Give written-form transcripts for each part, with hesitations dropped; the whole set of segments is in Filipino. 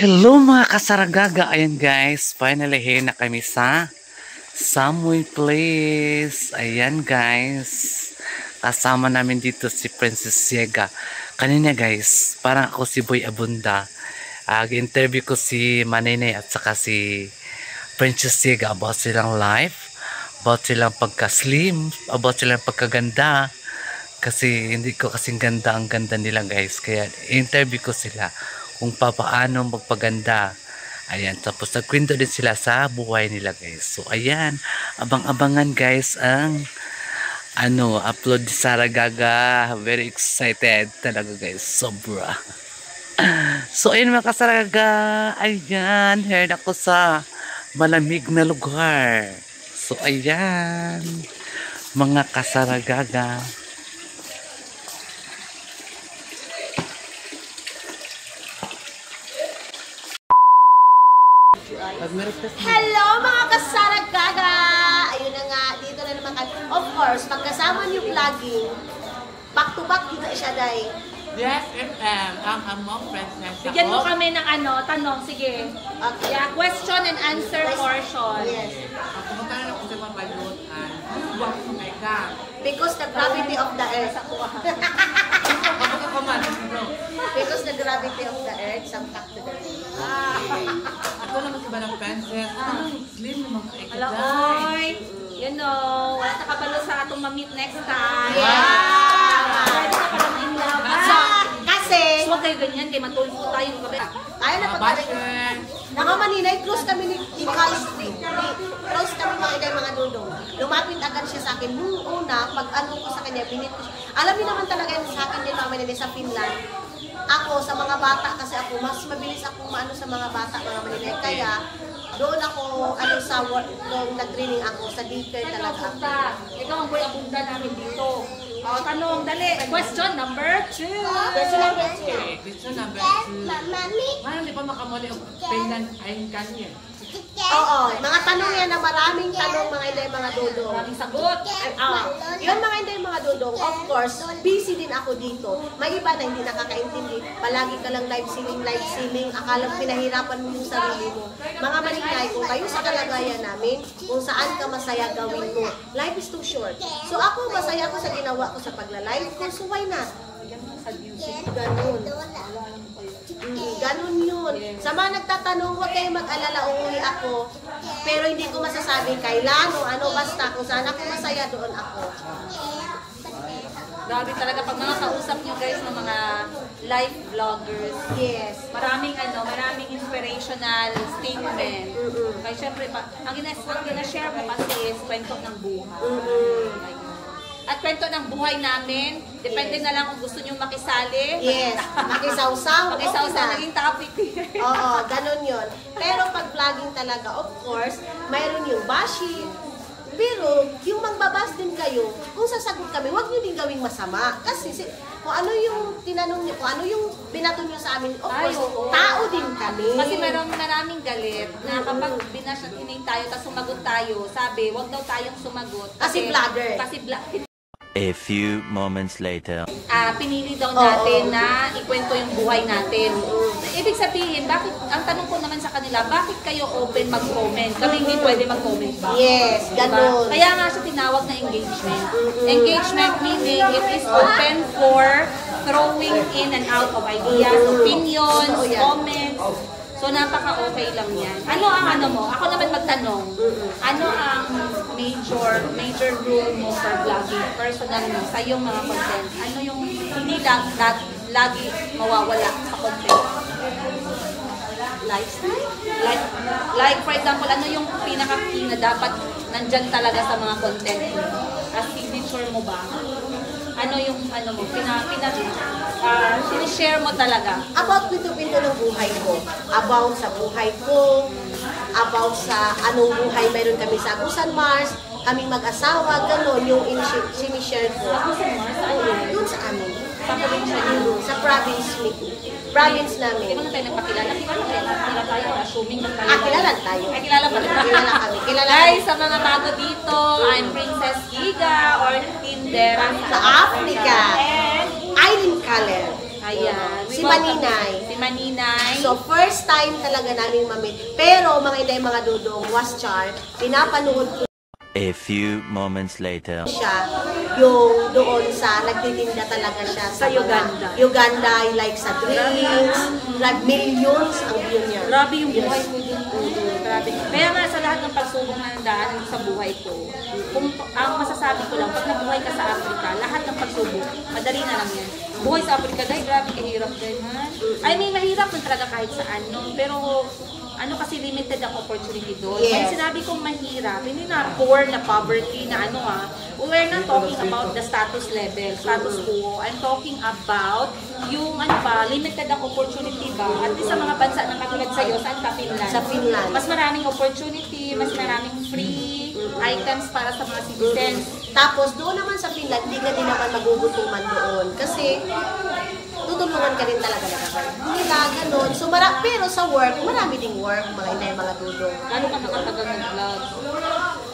Hello mga kasaragaga! Ayan guys, finally here na kami sa Samoy Place. Ayan guys, kasama namin dito si Princess Siega. Kanina guys, parang ako si Boy Abunda. Interview ko si Manene at saka si Princess Siega about silang life, about silang pagka-slim, about silang pagkaganda. Kasi hindi ko kasing ganda ang ganda nila guys. Kaya interview ko sila kung paano magpaganda. Ayan, tapos nagkwento din sila sa buhay nila guys. So ayan, abang-abangan guys ang upload ni Saragaga. Very excited talaga guys, sobra. So ayun mga kasaragaga, ayan, here ako sa malamig na lugar. So ayan, mga kasaragaga. Hello mga kasaragaga! Ayun na nga, dito na naman kami. Of course, pagkasama niyo vlogging, back to back dito siya dahil. Yes, FM, ang among princess. Bigyan mo kami ng tanong, sige. Okay. Yeah, question and answer portion. Yes. Ako magkano ako sa mga balutan. Huwag ko may ka. Because the gravity of the earth. Because the gravity of the earth, sampak to the earth. Ako naman si Barang Princess. Slim naman ka ikaw. Alam, oy, you know, wala na kabalo sa atong ma-meet next time. Yeah! Pwede ka pala in love. Kasi, Huwag kayo ganyan, kaya matulfo tayo. ayaw na pagkakit. Nakamanina, close kami ni Carlos. Close kami mga dudong. Lumapit agad siya sa akin. Nung una, pag ano ko sa kanya, binit ko siya. Alam niyo naman talaga yun sa akin din mga manila sa Finland. Ako, sa mga bata, kasi ako, mas mabilis ako maano sa mga bata, mga manila. Kaya, doon ako, sa work, nung nag-training ako, sa daycare talaga ako. Ikaw ang boy abunda namin dito. Tanong, dali. Question number 2. Question number 2. Okay, question number 2. Ngayon, di pa makamuli ang Finland ay kanya. Oo, mga tanong yan na maraming tanong mga inday mga dudong. Maraming sagot. Yun mga inday mga dudong, of course, busy din ako dito. May iba na hindi nakakaintindi. Palagi ka lang live streaming, akalang pinahirapan mo yung sarili mo. Mga maninay, kung kayo sa kalagayan namin, kung saan ka masaya gawin mo. Life is too short. So ako, masaya ako sa ginawa ko sa pagla-live ko, so why not? Ganun. Ganun yun. Sa mga nagtatanong, huwag kayong mag-alala, uuwi ako. Pero hindi ko masasabi kailan o ano, basta kung saan ako masaya, doon ako. Grabe talaga pag mga kausap nyo guys ng mga live vloggers. Yes. Maraming inspirational statement. Kaya syempre, ang ginashare mo kasi is kwento ng buhay. At kwento ng buhay namin, depende na lang kung gusto nyo makisali. Yes. Makisawsaw. Makisawsaw, naging topic. Oo, ganun yun. Pero pag vlogging talaga, of course, mayroon yung bashing. Pero, yung magbabas din kayo, kung sasagot kami, huwag nyo din gawing masama. Kasi kung ano yung tinanong nyo, kung ano yung binato nyo sa amin, of course, tao din kami. Kasi maraming galit na kapag binash at hinay tayo, tapos sumagot tayo, sabi, huwag daw tayong sumagot. Kasi vlogger. A few moments later. Pinili daw natin na ikwento yung buhay natin. Ibig sabihin, ang tanong ko naman sa kanila, bakit kayo open mag-comment? Kami hindi pwede mag-comment ba? Yes, ganun. Kaya nga siya tinawag na engagement. Engagement meaning it is open for throwing in and out of ideas, opinions, comments. So napaka-okay lang yan. Ano ang mo? Ako naman magtanong. Ano ang major rule mo for vlogging? Personal mo, sa iyong mga content. Ano yung hindi lang lagi mawawala sa content? Lifestyle? Like for example, ano yung pinaka-key na dapat nandyan talaga sa mga content mo? As signature mo ba? Ano yung mo, sinishare mo talaga? About pinto-pinto ng buhay ko. About sa buhay ko. About sa anong buhay mayroon kami sa Agusan Mars. Kaming mag-asawa, gano'n yung sinishare ko. Agusan Mars? Doon sa amin. Sa probinsya niyo? Sa province namin. Hindi mo na tayo nagpakilala. Kilala tayo, assuming na tayo. Kilala tayo. Ay, kilala pa rin. Kilala kami. Guys, sa mga bago dito, I'm Princess Giga or Tindera Sa Africa. And Eileen Kaler. Ayan. Si Maninay. Si Maninay. So, first time talaga namin mamit. Pero, mga inday, mga dudong, was char, pinapanood ko A few moments later. siya yung doon sa nagtitinda talaga siya Sa Uganda. Uganda, like sa drinks, millions ang view niya. Grabe yung buhay ko dun. Grabe. Kaya nga sa lahat ng pagsubok na nandaan sa buhay ko, kung ang masasabi ko lang, pag nabuhay ka sa Africa, lahat ng pagsubok, madali na lang yan. Buhay sa Africa, dahil grabe kahirap din, ha? I mean, mahirap man talaga kahit saan, no? Pero, ano kasi limited ang opportunity doon. Yes. When sinabi kong mahirap, hindi na poor, na poverty, na ano ha, we're not talking about the status level, status quo. I'm talking about yung ano ba, limited ang opportunity ba? At least sa mga bansa na katulad sa'yo, saan ka, Finland? Sa Finland. Mas maraming opportunity, mas maraming free items para sa mga citizens. Tapos, doon naman sa Finland, hindi ka din naman magugutuman doon. Kasi, tutulungan ka rin talaga naman. Nila, ganun. So, pero sa work, marami ding work, mga inay, mga dudong. Gano'n ka nakatagal nag-vlog?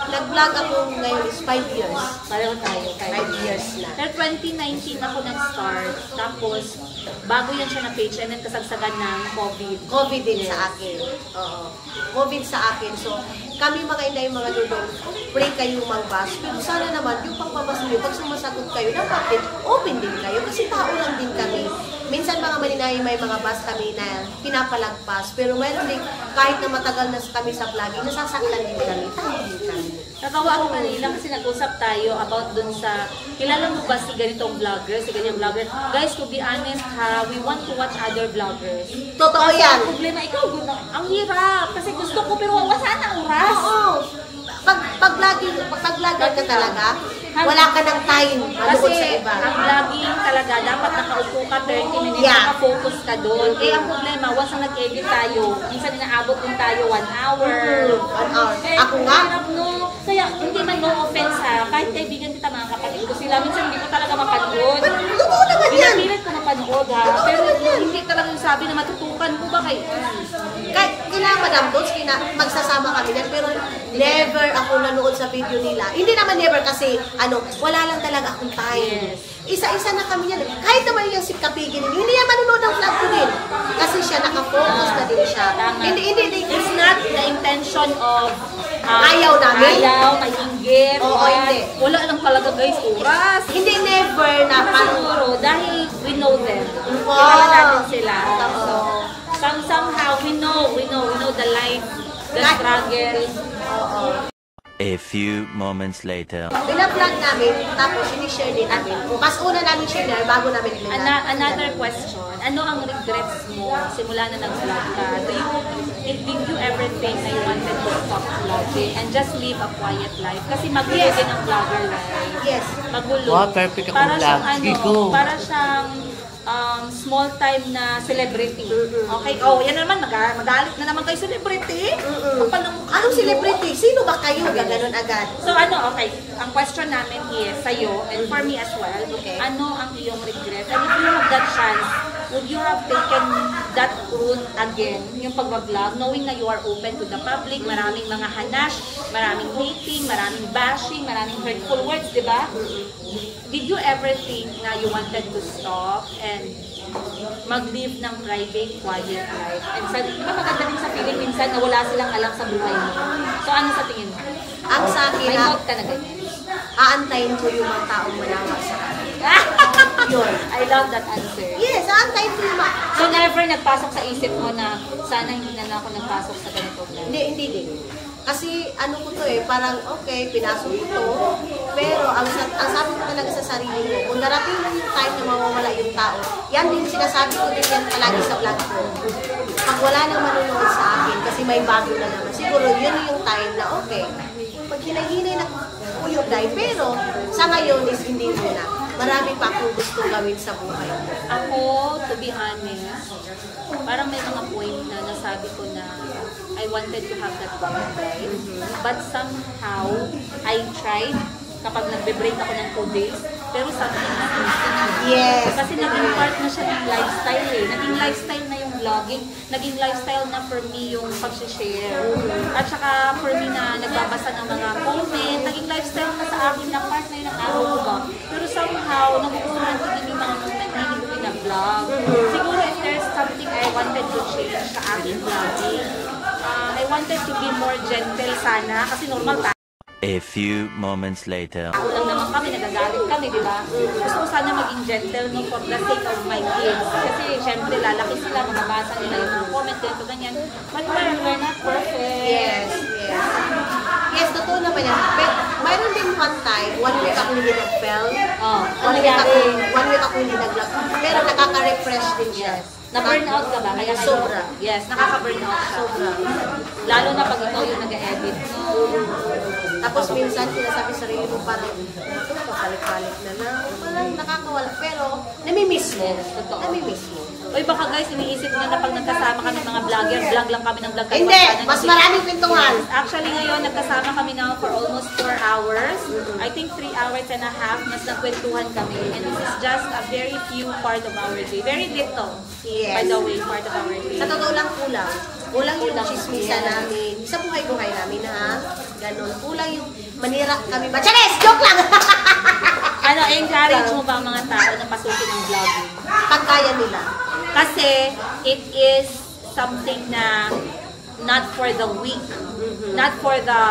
Nag-vlog ako ngayon is 5 years. Pareho tayo. 5 years na. Pero 2019 ako nag-start. Tapos, bago yan siya na page, and then kasagsagan ng COVID. COVID din sa akin. Oo. COVID sa akin. So, kami mga inay, mga dudong, pray kayo mag-bash. Pero sana naman, yung pagbabas niyo, pag sumasagot kayo, dapat din, open din kayo. Kasi tao lang din kami. Minsan mga maninay, may mga bus kami na pinapalagpas. Pero meron din, kahit na matagal na kami sa vlogging, nasasaktan din kami. Tao din kami. Natawa ako kanina kasi nag-usap tayo about dun sa, kilala mo ba si ganitong vlogger, si ganyang vlogger? Guys, to be honest ha, we want to watch other vloggers. Totoo Kasi yan. ang problema, ikaw, ang hirap. Kasi gusto ko, pero wala sana ang oras. Oo. Pag-vlogger ka talaga, wala ka ng time manood sa iba. Ang vlogging talaga, dapat nakaupo ka 30 minutes, Yeah. nakafocus ka doon. Eh, ang problema, once na nag-edit tayo, minsan inaabot din tayo 1 hour. 1 hour. Eh, Ako nga. hirap, no? Kaya, hindi man no offense ha, kahit kaibigan kita mga kapatid ko sila, minsan hindi ko talaga mapanood. Totoo naman yan. Pinapilit ko mapanood ha, pero hindi talaga yung sabi na matutukan ko ba kay Kahit kailangan Madam Dots, magsasama kami yan, pero never ako nanood sa video nila. Hindi naman never kasi, wala lang talaga akong time. Isa-isa na kami yan. Kahit naman yung si Kapigin, hindi yan manunood ang vlog ko din. Kasi siya, nakafocus na din siya. Tama. Hindi. It's not the intention of Ayaw namin. Ayaw, mainggit. Oo, what. hindi. Wala lang talaga guys, oras. Hindi never na Pero parang, siguro, dahil we know them. Oo. Kilala natin sila. Oo. So, somehow, we know the life, the struggle. A few moments later. binablog namin, tapos sinishare din namin. Mas una namin share bago namin binag. Another question, ano ang regrets mo simula na nag-vlog ka? Did you ever think na you wanted to stop vlogging and just live a quiet life? Kasi magulo din ang vlogger life. Yes. Magulo. Wow, perfect akong Para siyang vlog. Sige, go. para siyang small time na celebrity. Okay? Oh, yan naman, magalit na naman kayo celebrity. Kapal ng mukha Anong niyo. celebrity? Sino ba kayo? Gaganon agad. So okay, ang question namin is sa'yo and for me as well, Okay. ano ang iyong regret? And if you have that chance, would you have taken that route again, yung pag-vlog, knowing na you are open to the public, maraming mga hanash, maraming hating, maraming bashing, maraming hurtful words, di ba? Did you ever think na you wanted to stop and mag-live ng private, quiet life? And sa, di ba maganda din sa feeling minsan na wala silang alam sa buhay mo? So ano sa tingin mo? Ang sa akin May na, note ka na ganyan. aantayin ko yung mga taong manawa sa akin. Yun. I love that answer. Yes, aantayin ko yung mga... So never nagpasok sa isip mo na sana hindi na ako nagpasok sa ganito vlog? Hindi din. Kasi ano ko to parang okay, pinasok ko to, pero ang sabi ko talaga sa sarili ko, kung narating na yung time na mawawala yung tao, yan din sinasabi ko din yan palagi sa vlog ko. Pag wala nang manonood sa akin, kasi may bago na naman, siguro yun yung time na okay, pag hinay-hinay na uyog dahil, pero sa ngayon is hindi muna. Marami pa akong gusto gawin sa buhay ko. Ako, to be honest, parang may mga point na nasabi ko na I wanted to have that quiet life. But somehow, I tried kapag nagbe-break ako ng 2 days, pero something na Yes. Kasi naging part na siya ng lifestyle Naging lifestyle na yung vlogging, naging lifestyle na for me yung pag-share. At saka for me na nagbabasa ng mga comment, naging lifestyle na sa akin na part na yun ng araw ko ba. Pero somehow, nagugulan ko din yung mga moment na hindi ko pina-vlog. Siguro if there's something I wanted to change sa aking vlogging, I wanted to be more gentle sana kasi normal tayo. A few moments later. Ako lang naman kami, nagagalit kami, di ba? Gusto ko sana maging gentle no, for the sake of my kids. Kasi syempre lalaki sila, mababasa nila yung mga comment, ganito, ganyan. But we're not perfect. Yes, yes. Yes, totoo naman yan. Pero mayroon din one time, 1 week ako hindi nag-film. Oh, One week ako hindi nag-vlog. Pero nakaka-refresh din siya. Na-burnout ka ba? Kaya Sobra. Yes, nakaka-burnout siya. Sobra. Lalo na pag ikaw yung nag-edit. Tapos minsan sinasabi sa sarili mo parang, ito papalit-palit na lang. Parang nakakawala. Pero namimiss mo. Yes, totoo. Namimiss mo. Uy, baka guys, iniisip nyo na pag nagkasama kami mga vlogger, vlog lang kami ng vlog. Hindi! Mas maraming pintuhan! Actually, ngayon, nagkasama kami now for almost 4 hours. I think 3 hours and a half, mas nagkwentuhan kami. And this is just a very few part of our day. Very little, by Yes. the way, part of our day. Sa totoo lang kulang. Kulang yung Kulang. chismisa namin. Sa buhay-buhay namin ha. Ganon. Kulang yung manira kami. Chanes! Joke lang! Ano, encourage mo ba ang mga tao na pasukin ng vlogging? Pagkaya nila. Kasi it is something na not for the weak. Not for the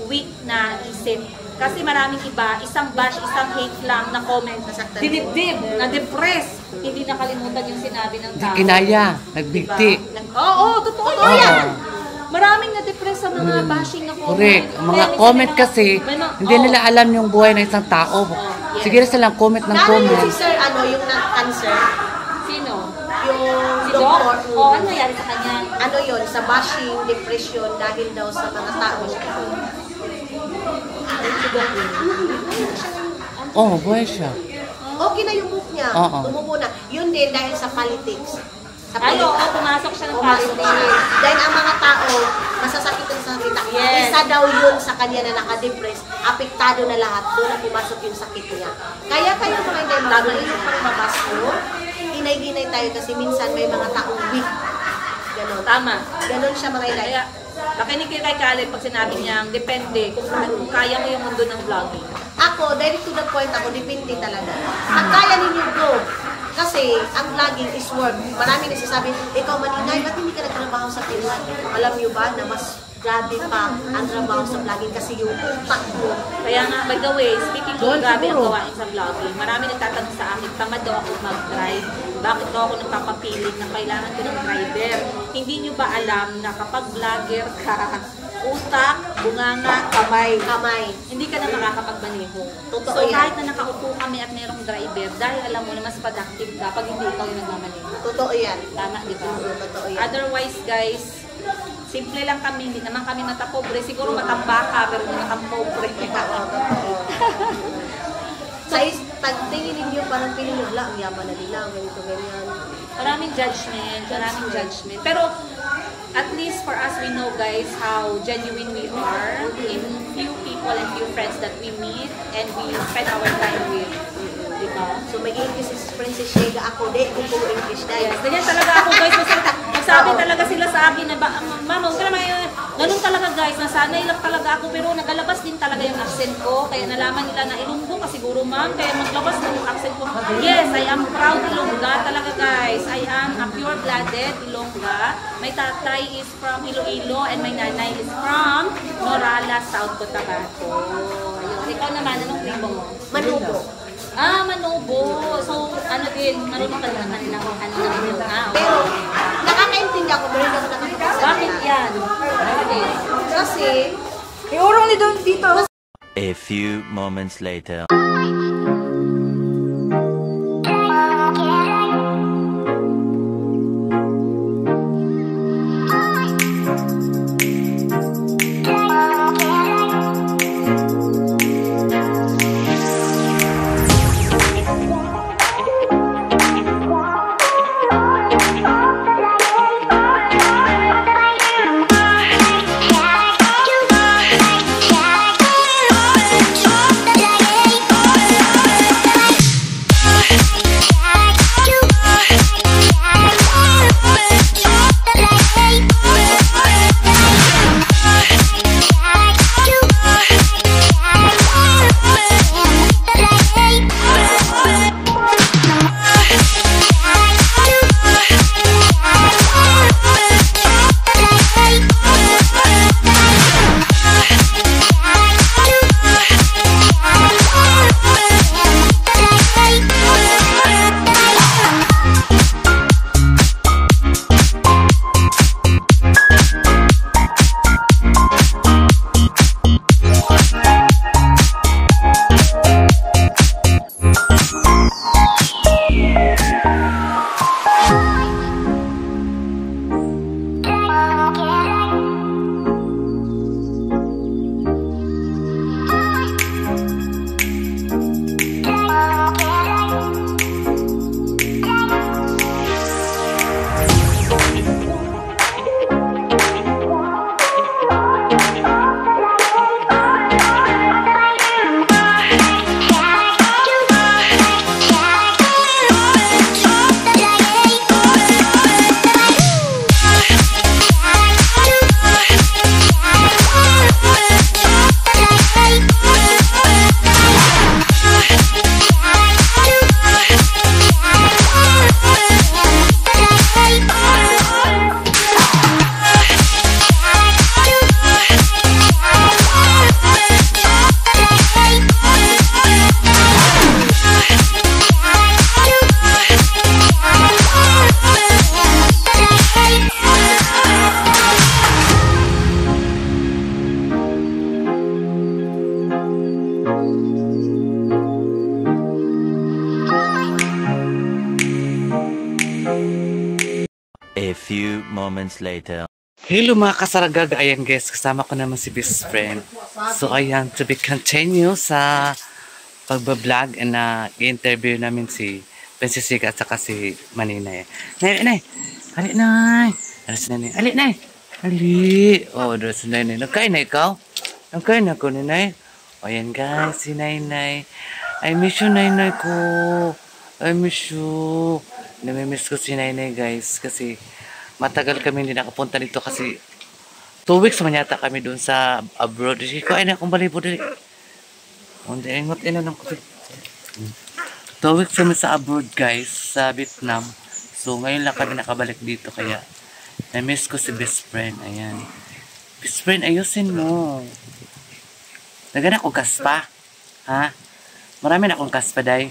weak na isip. Kasi maraming iba, isang bash, isang hate lang na comment, Nasaktan. dinibdib, na-depress. Hindi nakalimutan yung sinabi ng tao. Kinaya, nagbigti. Oo, totoo yan. Maraming na-depress sa mga bashing na comment. Correct. Ang mga Kaya comment minsan kasi, may mga- hindi nila alam yung buhay ng isang tao. yes. Sige na silang comment ng Lalo yung comment. si Sir, yung cancer, Sino? yung Si Doc? doktor, O, ano nangyari sa kanya? ano yun, sa bashing, depression, dahil daw sa mga tao. Oh, buhay siya. Okay na yung book niya. Oo. Tumubo na. Yun din dahil sa politics. Sa Ay, oo, pumasok siya ng Pumasok siya. politics. Dahil ang mga tao, masasakit ang salita. Yes. Isa daw yun sa kanya na nakadepress. Apektado na lahat. Doon na pumasok yung sakit niya. Kaya kayo mga hindi, bago yung pangbabas ko, inay-inay tayo kasi minsan may mga taong weak. Ganon. Tama. Ganon siya mga inay. Kaya, nakinig kayo kay Khaled pag sinabi niyang depende kung kaya mo yung mundo ng vlogging. Ako, direct to the point ako, depende talaga. Pag kaya ninyo, go. Kasi, ang vlogging is work. Marami nagsasabi, ikaw Maninay, ba't hindi ka nagtrabaho sa Finland? Alam niyo ba na mas grabe pa ang trabaho sa vlogging kasi yung utak mo. Kaya nga, by the way, speaking of grabe ang gawain sa vlogging, marami nagtatanong sa akin, tamad daw ako mag-drive. Bakit daw ako nagpapapilit na kailangan ko ng driver? Hindi nyo ba alam na kapag vlogger ka, utak, bunganga, kamay. Kamay. Hindi ka na makakapagmaneho. Totoo So yan. kahit na nakaupo kami at mayroong driver, dahil alam mo na mas productive ka pag hindi ikaw yung nagmamaneho. Totoo yan. Tama, di ba? Totoo yan. Otherwise, guys, simple lang kami, hindi naman kami matapobre. Siguro matambaka, pero hindi matampobre. Sa pagtingin ninyo, parang piling nyo, wala, ang yaman na nila, ganito, ganyan. Maraming judgment. Pero, at least for us, we know, guys, how genuine we are in few people and few friends that we meet and we spend our time with. Diba? So, mag-English is Princess Shega ako, di, kung puro English na Yes, ganyan talaga ako, guys. Nagsabi talaga sila sa akin na, mama, huwag ka naman yun. Ganun talaga, guys. Nasanay lang talaga ako, pero nagalabas din talaga yung accent ko. Kaya nalaman nila na Ilonggo ka siguro, ma'am. Kaya maglabas na yung accent ko. Yes, I am proud Ilongga talaga, guys. I am a pure-blooded Ilongga. My tatay is from Iloilo and my nanay is from Norala, South Cotabato. Ayun. Ikaw naman, anong tribo mo? Manubo. Ah, Manubo. So, ano din, marunong ka naman ng ano na yun. Pero, nakakaintindi ako, pero hindi ako nakakapagsalita. Bakit yan? Bakit? Kasi, Iurong ni Don dito. A few moments later. Yeah. few moments later. Hello mga kasaragaga, ayan guys, kasama ko naman si best friend. So ayan, to be continue sa pagbablog and i-interview namin si Princess Yega at saka si Maninay. Nay, ali nay, ali si Nanay, ali nay, ali. Oh, doon si Nanay, nagkain na ikaw? Nagkain na ko ni Nay. Ayan guys, si Nanay. I miss you, Nanay ko. I miss you. Namimiss ko si Nanay guys kasi matagal kami hindi nakapunta dito kasi 2 weeks man yata kami doon sa abroad. Kasi ko ay na akong balibo dali. Hindi, ingot ina ng COVID. 2 weeks kami sa abroad guys, sa Vietnam. So ngayon lang kami nakabalik dito kaya na-miss ko si best friend. Ayan. Best friend, ayusin mo. Nagan akong kaspa. Ha? Marami na akong kaspa, day.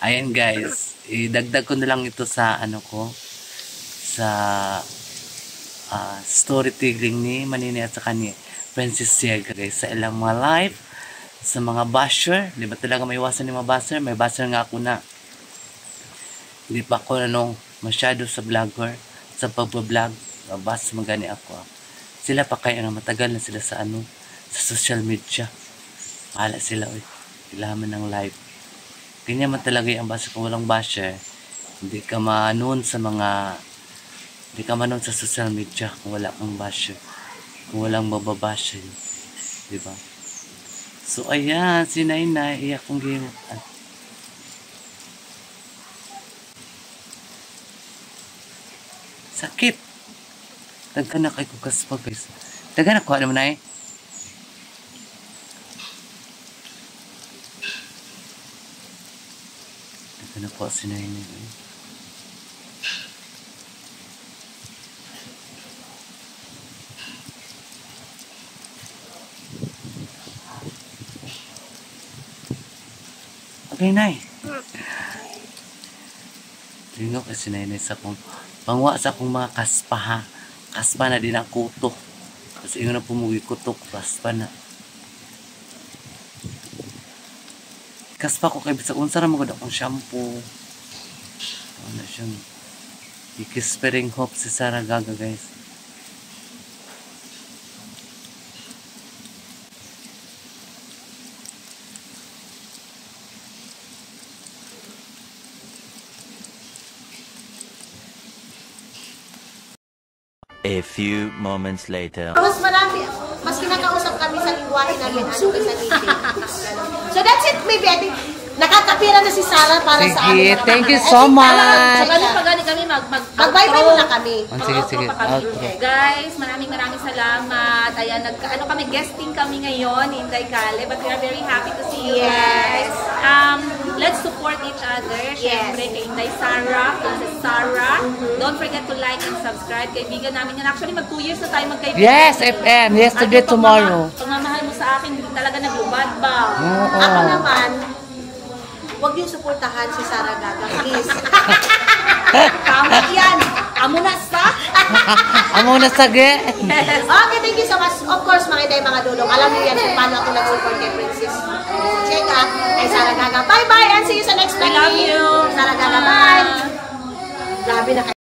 Ayan guys, idagdag ko na lang ito sa ano ko, sa storytelling ni Maninay at saka ni Princess Yega guys, sa ilang mga live, sa mga basher. Di ba talaga may iwasan ni mga basher? May basher nga ako na hindi pa ako masyado sa vlogger, sa pagbablog, bas magani ako. Sila pa kaya na matagal na sila sa sa social media. Mahala sila, ilaman ng live. Ganyan man talaga yung basher. Kung walang basher, hindi ka manon sa social media kung wala kang basher. Kung walang mababasher. Diba? So, ayan, si Nainay, iyak kong game. Sakit. Tagka na kay kukas pa, guys. Tagka na kuha naman, Nay. Ano po si Nainay? Okay, Nay. Tingnan ko si Nainay sa akong pangwa sa akong mga kaspa, ha. Kaspa na din ang kuto. Kasi yun na pumugi kutok. Kaspa na. Kaspa ko kay bisag unsa ra magud akong shampoo. Ano siyang Ikispering Hope si Saragaga guys. A few moments later. Mas kinakausap kami sa lingwahe namin kaysa meeting. So that's it, maybe. I think nakakapira na si Sarah para sa amin. Sige, thank you so much. Pagani kami Mag-bye-bye muna kami. Sige. Okay. Guys, maraming salamat. Ayan, kami guesting kami ngayon in Daikale, but we are very happy to see you guys. Let's support each other. Syempre kay Inday Sarah, Princess Sarah. Don't forget to like and subscribe. Kaibigan namin yan. Actually, 2 years na tayo magkaibigan. Yes, FM. Yesterday, tomorrow. Pagmamahal mo sa akin, hindi talaga naglubad ba? Oo. Ako naman, huwag niyo suportahan si Saragaga, please. Tama yan. Amo na sa? Amo na sage. Yes. Okay, thank you so much. Of course, mga Inday, mga dudong. Alam niyo yan kung paano ako nag-support kay Princess Yega, kay Saragaga. Bye-bye and see you sa next time. I love you. Saragaga, bye. Grabe na kayo.